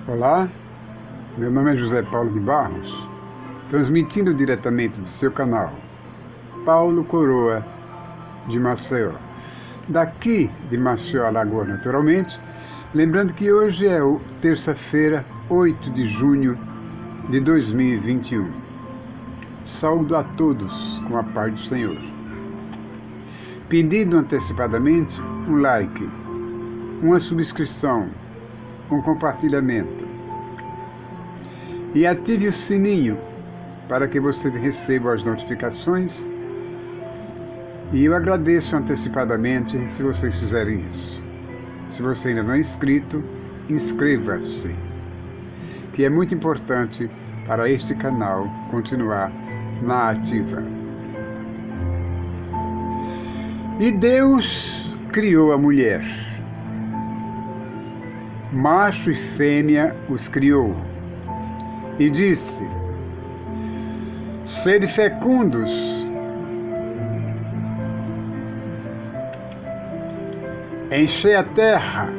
Olá, meu nome é José Paulo de Barros, transmitindo diretamente do seu canal Paulo Coroa de Maceió. Daqui de Maceió, Alagoas, naturalmente, lembrando que hoje é terça-feira, 8 de junho de 2021. Saúdo a todos com a paz do Senhor. Pedindo antecipadamente um like, uma subscrição, um compartilhamento. E ative o sininho para que você receba as notificações. E eu agradeço antecipadamente se vocês fizerem isso. Se você ainda não é inscrito, inscreva-se, que é muito importante para este canal continuar na ativa. E Deus criou a mulher. Macho e fêmea os criou. E disse: sede fecundos, enchei a terra,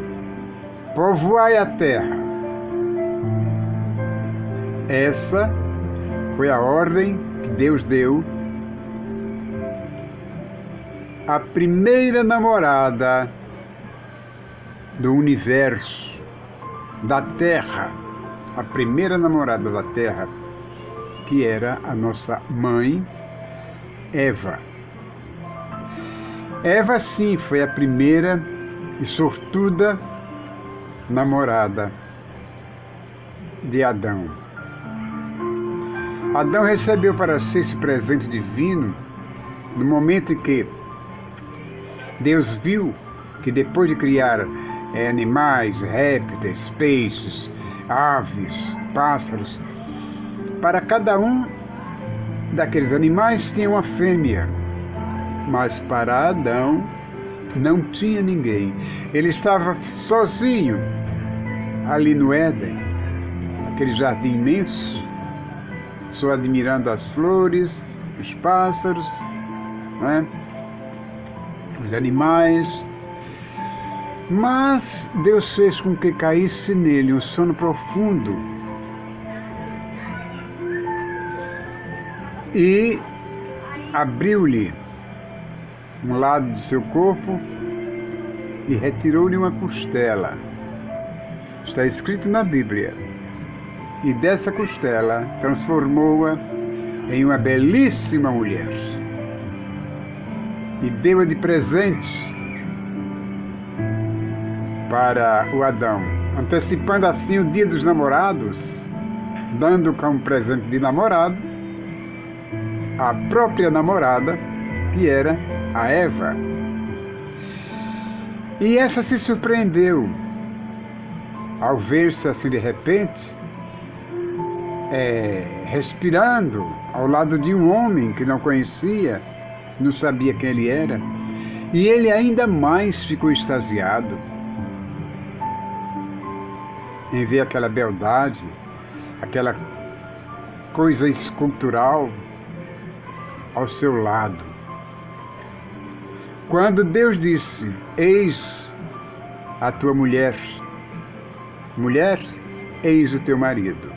povoai a terra. Essa foi a ordem que Deus deu à primeira namorada do universo, da terra, a primeira namorada da terra, que era a nossa mãe, Eva. Eva, sim, foi a primeira e sortuda namorada de Adão. Adão recebeu para si esse presente divino no momento em que Deus viu que depois de criar animais, répteis, peixes, aves, pássaros, para cada um daqueles animais tinha uma fêmea, mas para Adão não tinha ninguém. Ele estava sozinho ali no Éden, aquele jardim imenso, só admirando as flores, os pássaros, né? Os animais. Mas Deus fez com que caísse nele um sono profundo e abriu-lhe um lado do seu corpo e retirou-lhe uma costela. Está escrito na Bíblia. E dessa costela transformou-a em uma belíssima mulher e deu-a de presente para o Adão, antecipando assim o dia dos namorados, dando como presente de namorado a própria namorada, que era a Eva. E essa se surpreendeu ao ver-se assim de repente, respirando ao lado de um homem que não conhecia, não sabia quem ele era, e ele ainda mais ficou extasiado em ver aquela beldade, aquela coisa escultural ao seu lado. Quando Deus disse: eis a tua mulher, mulher, eis o teu marido.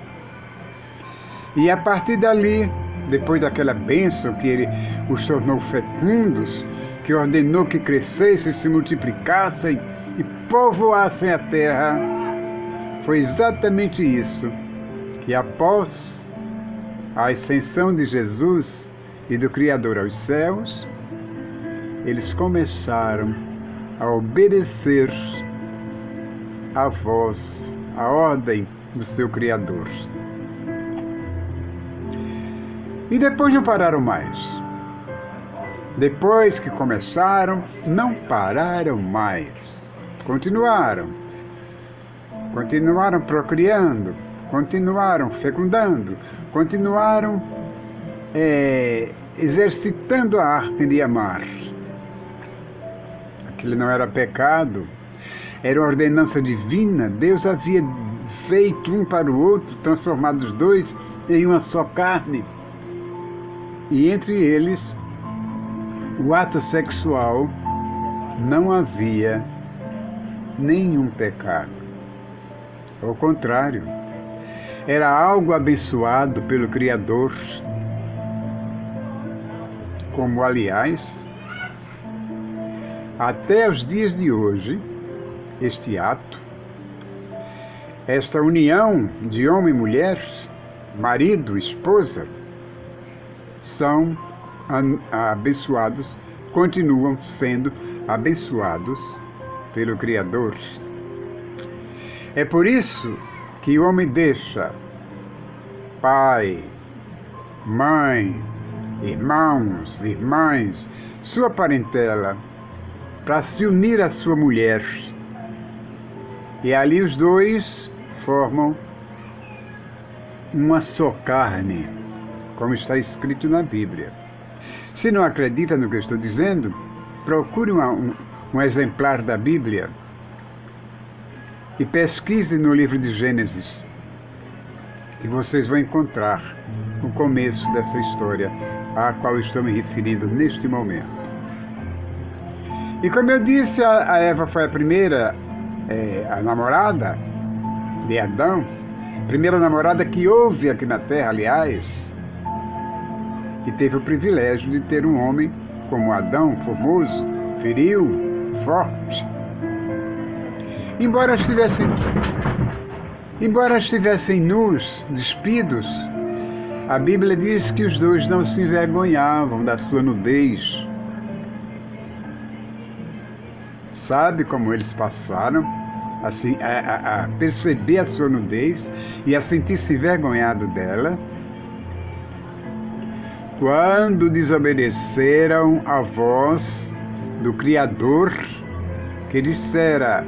E a partir dali, depois daquela bênção que ele os tornou fecundos, que ordenou que crescessem, se multiplicassem e povoassem a terra, foi exatamente isso que, após a ascensão de Jesus e do Criador aos céus, eles começaram a obedecer à voz, à ordem do seu Criador. E depois não pararam mais. Depois que começaram, não pararam mais. Continuaram procriando, continuaram fecundando, continuaram exercitando a arte de amar. Aquilo não era pecado, era uma ordenança divina. Deus havia feito um para o outro, transformado os dois em uma só carne. E entre eles, o ato sexual, não havia nenhum pecado. Ao contrário, era algo abençoado pelo Criador, como, aliás, até os dias de hoje, este ato, esta união de homem e mulher, marido e esposa, são abençoados, continuam sendo abençoados pelo Criador. É por isso que o homem deixa pai, mãe, irmãos, irmãs, sua parentela, para se unir à sua mulher. E ali os dois formam uma só carne, como está escrito na Bíblia. Se não acredita no que eu estou dizendo, procure um exemplar da Bíblia e pesquise no livro de Gênesis, que vocês vão encontrar o começo dessa história à qual estou me referindo neste momento. E como eu disse, a Eva foi a primeira, a namorada de Adão, primeira namorada que houve aqui na Terra, aliás, e teve o privilégio de ter um homem como Adão, formoso, viril, forte. Embora estivessem nus, despidos, a Bíblia diz que os dois não se envergonhavam da sua nudez. Sabe como eles passaram assim, a perceber a sua nudez e a sentir-se envergonhado dela? Quando desobedeceram à voz do Criador, que dissera,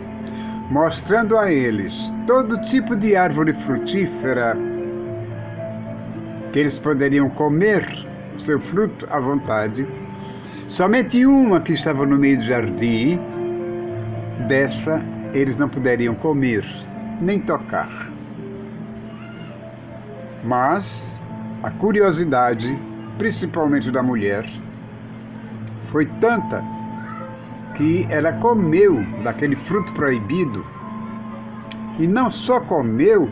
mostrando a eles todo tipo de árvore frutífera, que eles poderiam comer o seu fruto à vontade, somente uma que estava no meio do jardim, dessa eles não poderiam comer, nem tocar. Mas a curiosidade, principalmente da mulher, foi tanta que ela comeu daquele fruto proibido, e não só comeu,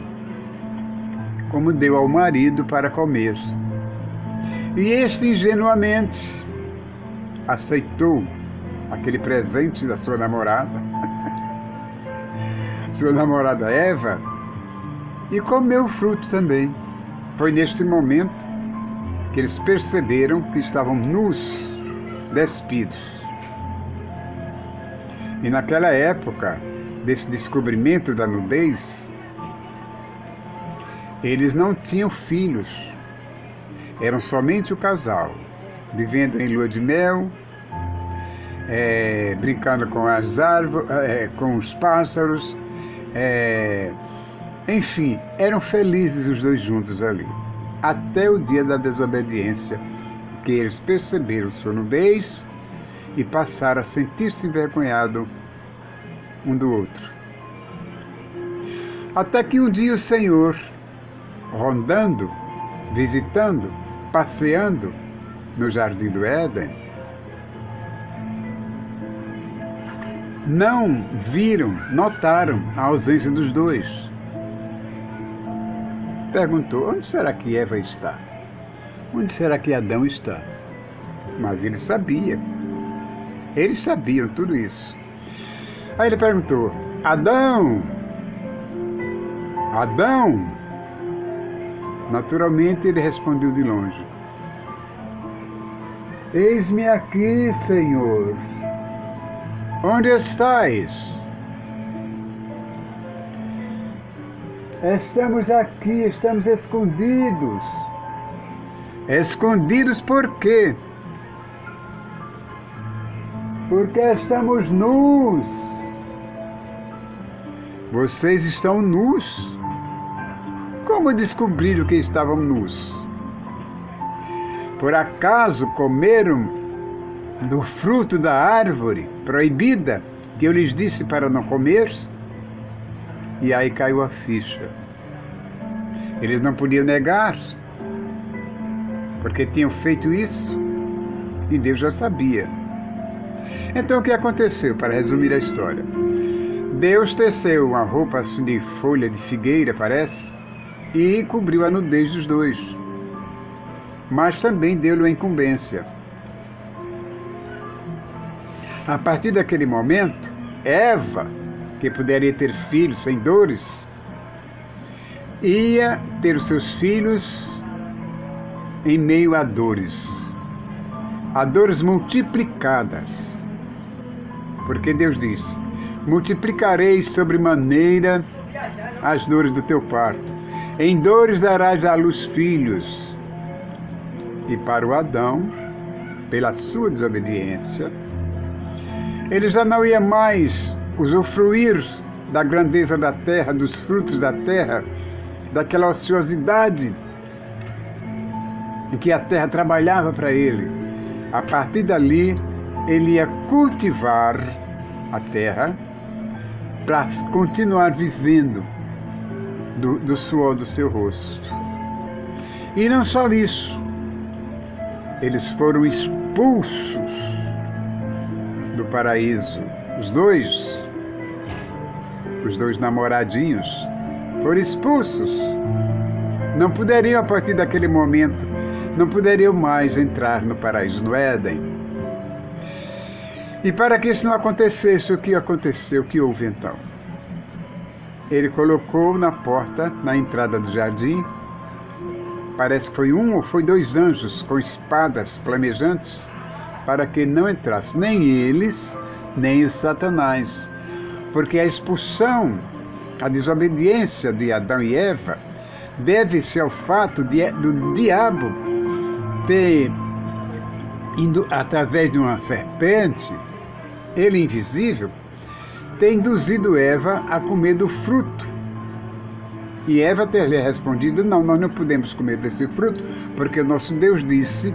como deu ao marido para comer. E este ingenuamente aceitou aquele presente da sua namorada, sua namorada Eva, e comeu o fruto também. Foi neste momento que eles perceberam que estavam nus, despidos. E naquela época desse descobrimento da nudez, eles não tinham filhos, eram somente o casal, vivendo em lua de mel, brincando com as árvores, com os pássaros, enfim, eram felizes os dois juntos ali, até o dia da desobediência, que eles perceberam sua nudez e passaram a sentir-se envergonhados um do outro. Até que um dia o Senhor, rondando, visitando, passeando no Jardim do Éden, não viram, notaram a ausência dos dois. Perguntou, onde será que Eva está? Onde será que Adão está? Mas ele sabia. Eles sabiam tudo isso. Aí ele perguntou, Adão! Adão! Naturalmente ele respondeu de longe, eis-me aqui, Senhor. Onde estais? Estamos aqui, estamos escondidos. Escondidos por quê? Porque estamos nus. Vocês estão nus? Como descobriram que estavam nus? Por acaso comeram do fruto da árvore proibida que eu lhes disse para não comer? E aí caiu a ficha. Eles não podiam negar, porque tinham feito isso e Deus já sabia. Então o que aconteceu, para resumir a história? Deus teceu uma roupa assim de folha de figueira, parece, e cobriu a nudez dos dois. Mas também deu-lhe a incumbência. A partir daquele momento, Eva, que poderia ter filhos sem dores, ia ter os seus filhos em meio a dores multiplicadas. Porque Deus disse: multiplicarei sobremaneira as dores do teu parto. Em dores darás à luz filhos. E para o Adão, pela sua desobediência, ele já não ia mais usufruir da grandeza da terra, dos frutos da terra, daquela ociosidade em que a terra trabalhava para ele. A partir dali, ele ia cultivar a terra para continuar vivendo do suor do seu rosto. E não só isso, eles foram expulsos do paraíso. Os dois namoradinhos foram expulsos. Não poderiam, a partir daquele momento, não poderiam mais entrar no paraíso, no Éden. E para que isso não acontecesse, o que aconteceu? O que houve então? Ele colocou na porta, na entrada do jardim, parece que foi um ou foi dois anjos com espadas flamejantes, para que não entrasse nem eles, nem o Satanás. Porque a expulsão, a desobediência de Adão e Eva, deve-se ao fato do diabo ter, indo através de uma serpente, ele invisível, ter induzido Eva a comer do fruto. E Eva ter-lhe respondido: não, nós não podemos comer desse fruto, porque o nosso Deus disse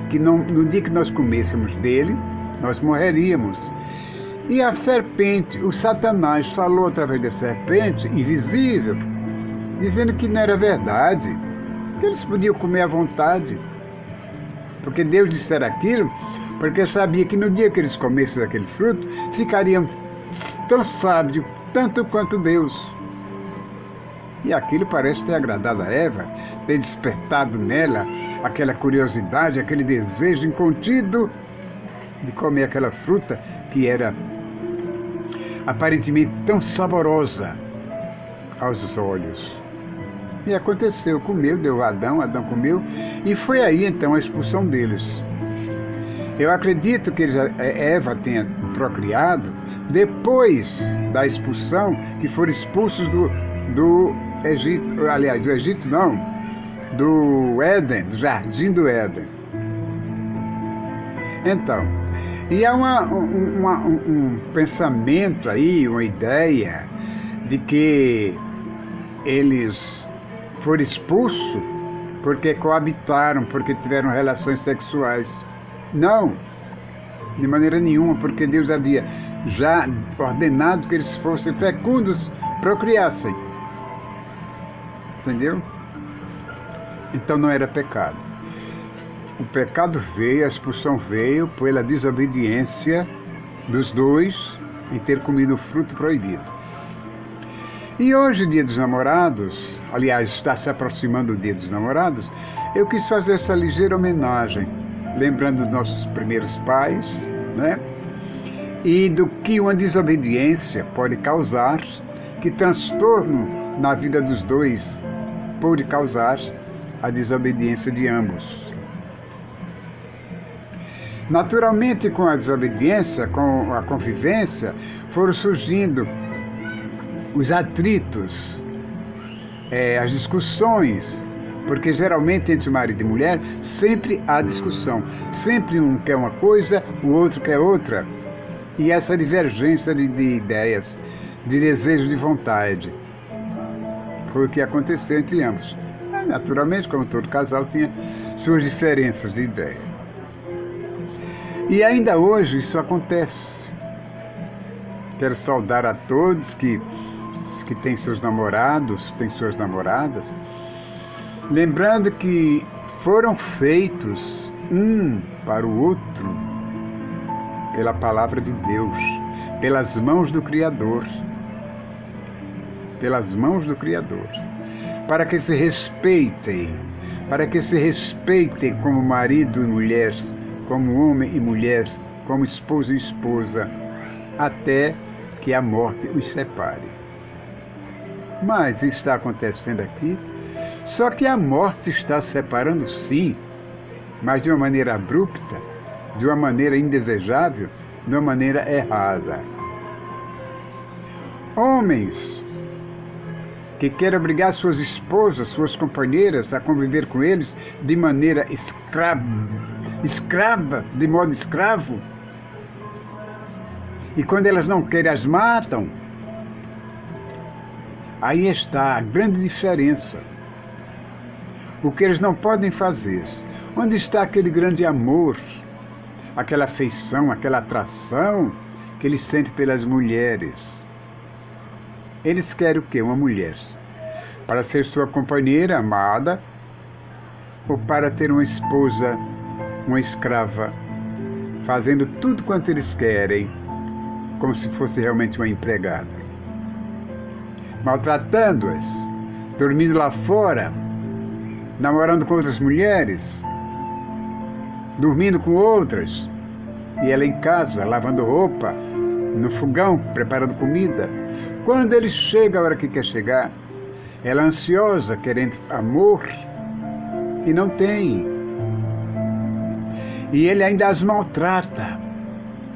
que no dia que nós comêssemos dele, nós morreríamos. E a serpente, o Satanás, falou através da serpente, invisível, dizendo que não era verdade, que eles podiam comer à vontade. Porque Deus dissera aquilo, porque sabia que no dia que eles comessem aquele fruto, ficariam tão sábios, tanto quanto Deus. E aquilo parece ter agradado a Eva, ter despertado nela aquela curiosidade, aquele desejo incontido de comer aquela fruta que era aparentemente tão saborosa aos olhos. E aconteceu, comeu, deu a Adão, Adão comeu, e foi aí então a expulsão deles. Eu acredito que Eva tenha procriado depois da expulsão, que foram expulsos do Egito, aliás, do Egito não, do Éden, do Jardim do Éden. Então, e há um pensamento aí, uma ideia de que eles foram expulsos porque coabitaram, porque tiveram relações sexuais. Não, de maneira nenhuma, porque Deus havia já ordenado que eles fossem fecundos, procriassem. Entendeu? Então não era pecado. O pecado veio, a expulsão veio pela desobediência dos dois em ter comido o fruto proibido. E hoje, Dia dos Namorados, aliás, está se aproximando o Dia dos Namorados, eu quis fazer essa ligeira homenagem, lembrando dos nossos primeiros pais, né? E do que uma desobediência pode causar, que transtorno na vida dos dois pode causar a desobediência de ambos. Naturalmente, com a desobediência, com a convivência, foram surgindo os atritos, as discussões, porque geralmente entre marido e mulher sempre há discussão, sempre um quer uma coisa, o outro quer outra, e essa divergência de ideias, de desejo, de vontade, foi o que aconteceu entre ambos. Naturalmente, como todo casal, tinha suas diferenças de ideia. E ainda hoje isso acontece. Quero saudar a todos que têm seus namorados, têm suas namoradas, lembrando que foram feitos um para o outro pela palavra de Deus, pelas mãos do Criador. Pelas mãos do Criador. Para que se respeitem. Para que se respeitem como marido e mulher, como homem e mulher, como esposo e esposa, até que a morte os separe. Mas isso está acontecendo aqui, só que a morte está separando sim, mas de uma maneira abrupta, de uma maneira indesejável, de uma maneira errada. Homens que querem obrigar suas esposas, suas companheiras a conviver com eles de maneira escrava, de modo escravo, e quando elas não querem, as matam. Aí está a grande diferença. O que eles não podem fazer. Onde está aquele grande amor, aquela afeição, aquela atração que eles sentem pelas mulheres? Eles querem o quê? Uma mulher para ser sua companheira amada ou para ter uma esposa, uma escrava, fazendo tudo quanto eles querem, como se fosse realmente uma empregada, maltratando-as, dormindo lá fora, namorando com outras mulheres, dormindo com outras, e ela em casa, lavando roupa, no fogão, preparando comida. Quando ele chega a hora que quer chegar, ela ansiosa, querendo amor, e não tem. E ele ainda as maltrata,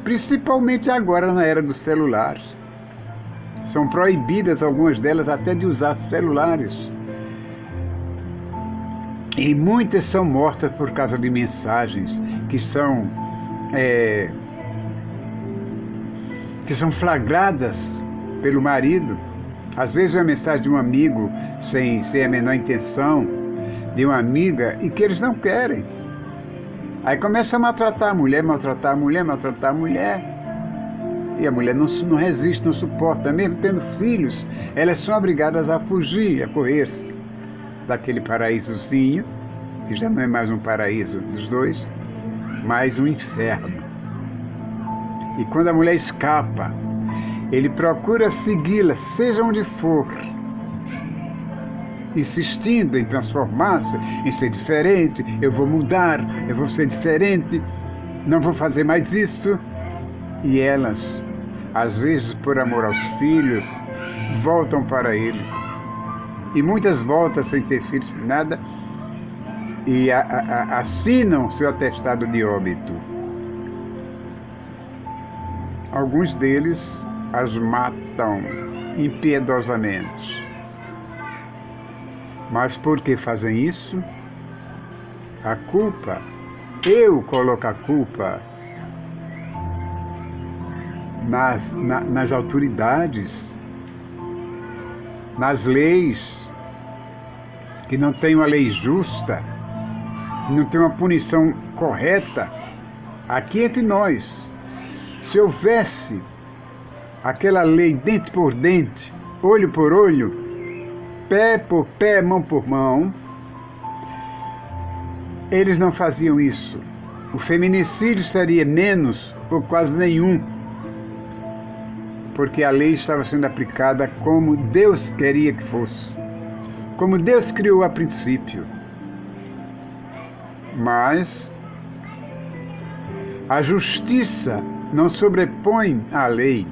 principalmente agora na era dos celulares. São proibidas algumas delas até de usar celulares. E muitas são mortas por causa de mensagens que são flagradas pelo marido. Às vezes é uma mensagem de um amigo sem a menor intenção, de uma amiga, e que eles não querem. Aí começa a maltratar a mulher, maltratar a mulher, maltratar a mulher. E a mulher não resiste, não suporta. Mesmo tendo filhos, elas são obrigadas a fugir, a correr daquele paraísozinho, que já não é mais um paraíso dos dois, mas um inferno. E quando a mulher escapa, ele procura segui-la, seja onde for, insistindo em transformar-se, em ser diferente. Eu vou mudar, eu vou ser diferente, não vou fazer mais isso. E elas, às vezes por amor aos filhos, voltam para ele. E muitas voltam sem ter filhos, sem nada, e assinam seu atestado de óbito. Alguns deles as matam impiedosamente. Mas por que fazem isso? A culpa, eu coloco a culpa nas autoridades, nas leis, que não tem uma lei justa, não tem uma punição correta. Aqui entre nós, se houvesse aquela lei dente por dente, olho por olho, pé por pé, mão por mão, eles não faziam isso. O feminicídio seria menos ou quase nenhum, porque a lei estava sendo aplicada como Deus queria que fosse, como Deus criou a princípio. Mas a justiça não sobrepõe à lei.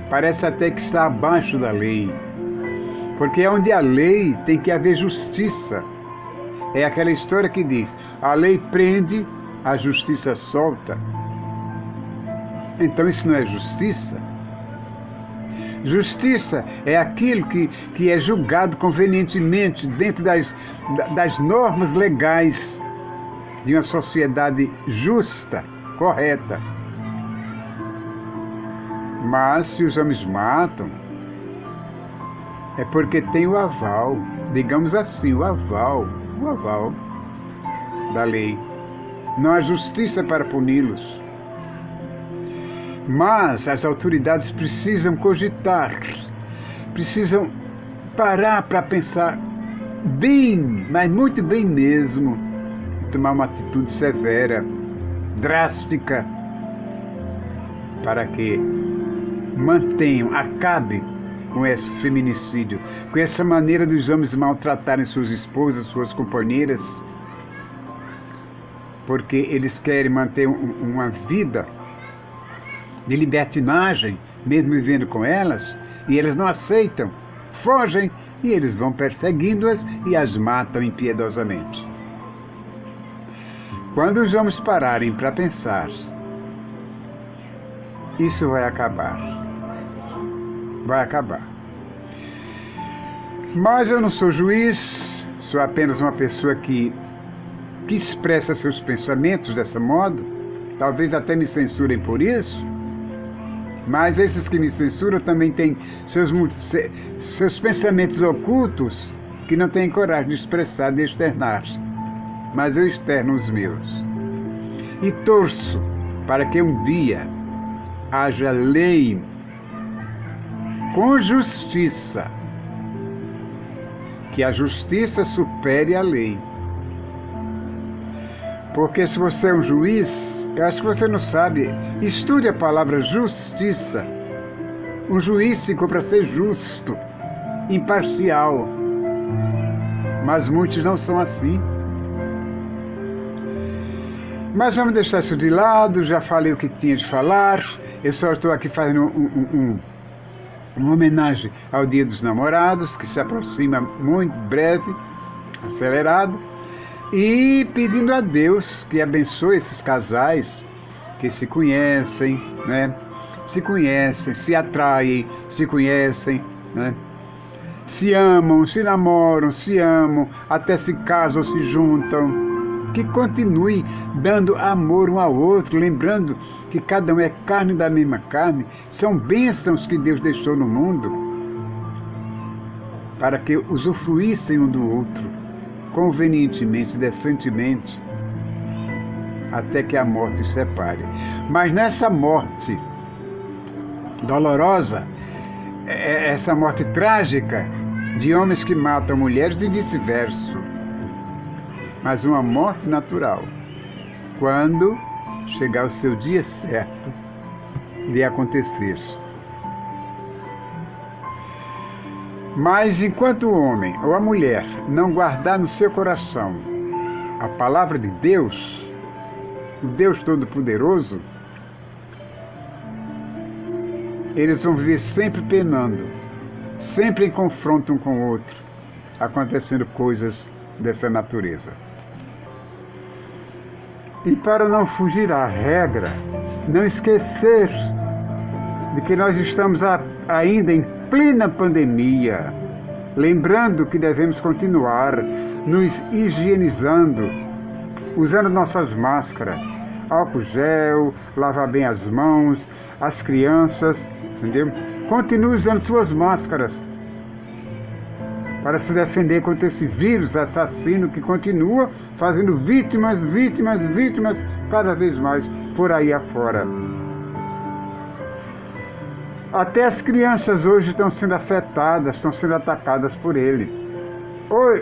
Parece até que está abaixo da lei, porque onde há lei tem que haver justiça. É aquela história que diz: a lei prende, a justiça solta. Então isso não é justiça? Justiça é aquilo que é julgado convenientemente dentro das normas legais de uma sociedade justa, correta. Mas se os homens matam, é porque tem o aval, digamos assim, o aval da lei. Não há justiça para puni-los. Mas as autoridades precisam cogitar, precisam parar para pensar bem, mas muito bem mesmo, e tomar uma atitude severa, drástica, para que mantenham, acabe com esse feminicídio, com essa maneira dos homens maltratarem suas esposas, suas companheiras, porque eles querem manter uma vida de libertinagem, mesmo vivendo com elas, e eles não aceitam, fogem, e eles vão perseguindo-as e as matam impiedosamente. Quando os homens pararem para pensar, isso vai acabar. Vai acabar. Mas eu não sou juiz, sou apenas uma pessoa que expressa seus pensamentos dessa modo. Talvez até me censurem por isso, mas esses que me censuram também têm seus pensamentos ocultos que não têm coragem de expressar, de externar. Mas eu externo os meus. E torço para que um dia haja lei com justiça, que a justiça supere a lei. Porque se você é um juiz, eu acho que você não sabe, estude a palavra justiça. Um juiz ficou para ser justo, imparcial, mas muitos não são assim. Mas vamos deixar isso de lado, já falei o que tinha de falar, eu só estou aqui fazendo uma homenagem ao Dia dos Namorados, que se aproxima muito breve, acelerado, e pedindo a Deus que abençoe esses casais que se conhecem, né? Se conhecem, se atraem, se conhecem, né? Se amam, se namoram, se amam, até se casam, se juntam. Que continue dando amor um ao outro, lembrando que cada um é carne da mesma carne, são bênçãos que Deus deixou no mundo para que usufruíssem um do outro, convenientemente, decentemente, até que a morte os separe. Mas nessa morte dolorosa, essa morte trágica de homens que matam mulheres e vice-versa, mas uma morte natural, quando chegar o seu dia certo de acontecer. Mas enquanto o homem ou a mulher não guardar no seu coração a palavra de Deus, o Deus Todo-Poderoso, eles vão viver sempre penando, sempre em confronto um com o outro, acontecendo coisas dessa natureza. E para não fugir à regra, não esquecer de que nós estamos ainda em plena pandemia, lembrando que devemos continuar nos higienizando, usando nossas máscaras, álcool gel, lavar bem as mãos, as crianças, entendeu? Continue usando suas máscaras para se defender contra esse vírus assassino que continua fazendo vítimas cada vez mais por aí afora. Até as crianças hoje estão sendo afetadas, estão sendo atacadas por ele.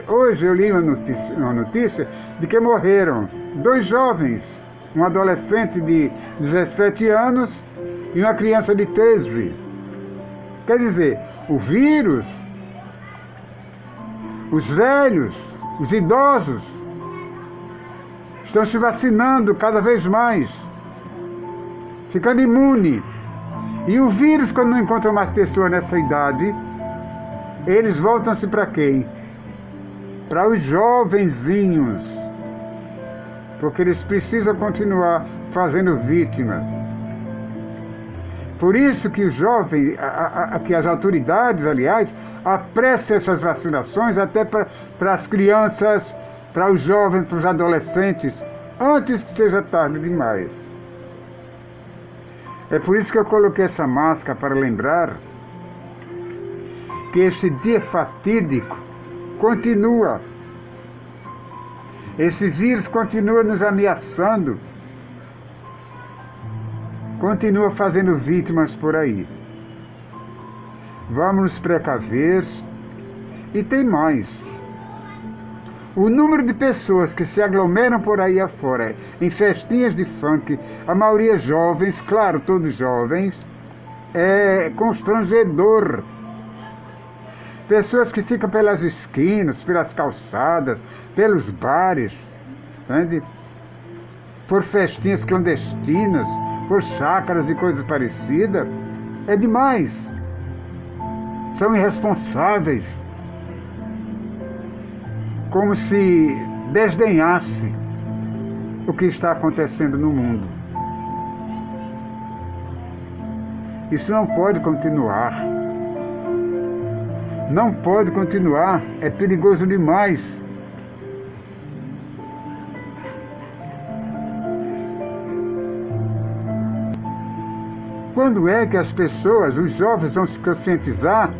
Hoje eu li uma notícia de que morreram 2 jovens, um adolescente de 17 anos e uma criança de 13. Quer dizer, o vírus, os velhos, os idosos, estão se vacinando cada vez mais, ficando imune. E o vírus, quando não encontra mais pessoas nessa idade, eles voltam-se para quem? Para os jovenzinhos, porque eles precisam continuar fazendo vítimas. Por isso que os jovens, que as autoridades, aliás, apressam essas vacinações até para as crianças, para os jovens, para os adolescentes, antes que seja tarde demais. É por isso que eu coloquei essa máscara, para lembrar que esse dia fatídico continua. Esse vírus continua nos ameaçando, continua fazendo vítimas por aí. Vamos nos precaver. E tem mais. O número de pessoas que se aglomeram por aí afora em festinhas de funk, a maioria jovens, claro, todos jovens, é constrangedor. Pessoas que ficam pelas esquinas, pelas calçadas, pelos bares, entende? Por festinhas clandestinas, por chácaras e coisas parecidas, é demais. São irresponsáveis, como se desdenhasse o que está acontecendo no mundo. Isso não pode continuar. Não pode continuar, é perigoso demais. Quando é que as pessoas, os jovens, vão se conscientizar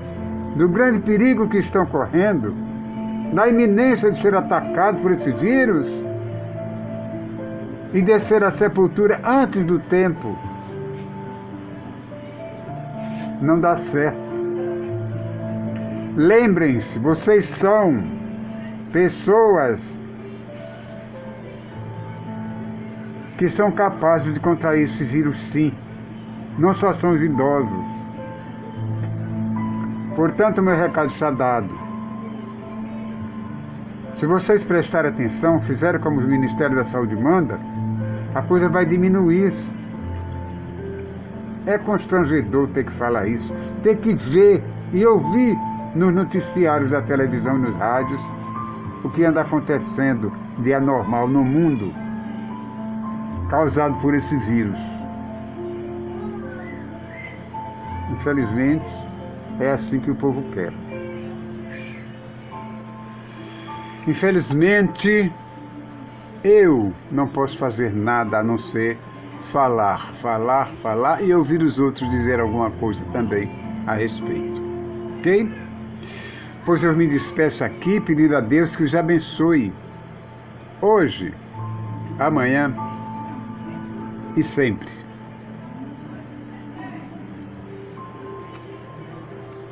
do grande perigo que estão correndo, na iminência de ser atacado por esse vírus e descer à sepultura antes do tempo? Não dá certo. Lembrem-se, vocês são pessoas que são capazes de contrair esse vírus, sim. Não só são os idosos. Portanto, meu recado está dado. Se vocês prestarem atenção, fizerem como o Ministério da Saúde manda, a coisa vai diminuir. É constrangedor ter que falar isso, ter que ver e ouvir nos noticiários da televisão e nos rádios o que anda acontecendo de anormal no mundo causado por esse vírus. Infelizmente, é assim que o povo quer. Infelizmente, eu não posso fazer nada a não ser falar e ouvir os outros dizer alguma coisa também a respeito. Ok? Pois eu me despeço aqui pedindo a Deus que os abençoe hoje, amanhã e sempre.